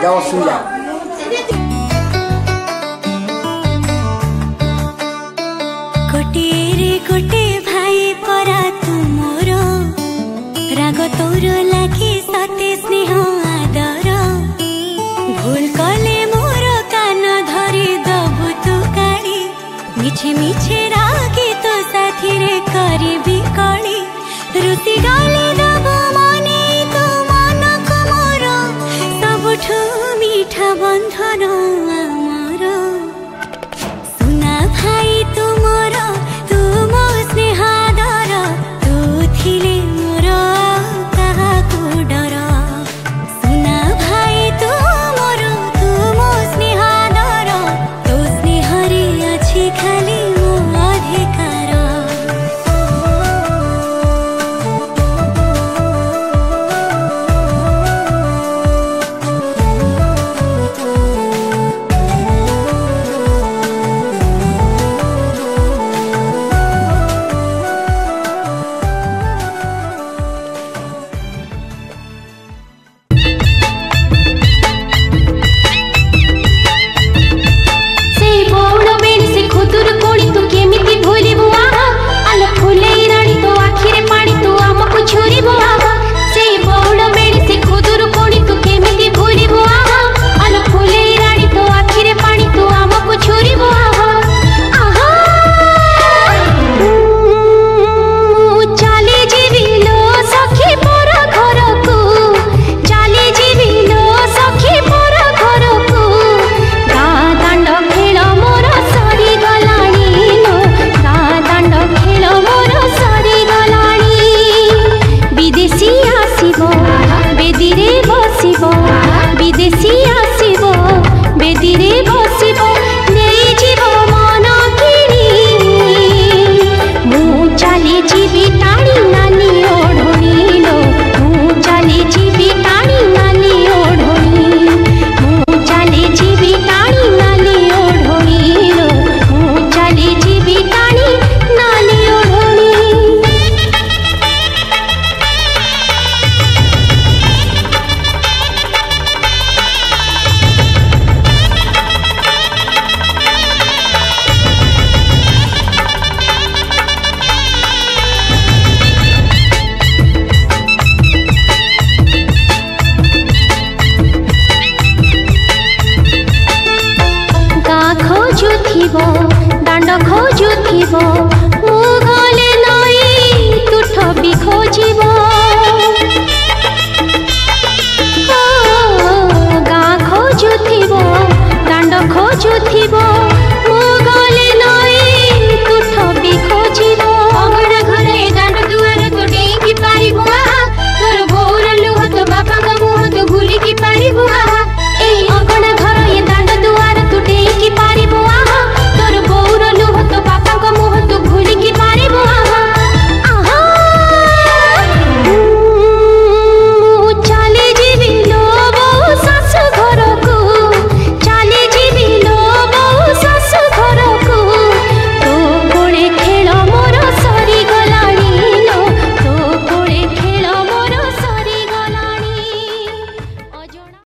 जाओ सुन जाओ। गोटे रे गोटे भाई परा तुमर राग तोर लागे सते स्नेह आदर भूल कले मोर कान धरी दबु तू काढ़ी मिछे मिछे रागी तो साथी रे करबी कली रुति गले दबु मने तू मन को मोर सबुठु मीठा बंधन आमर सुना भाई तुमर तुम स्नेहादर तू थिले मोर काहाकु डर सुना भाई तुमर तुम स्नेहादर तो स्नेहरे अछि खाली मो अधिकार दांड खोजुथिबो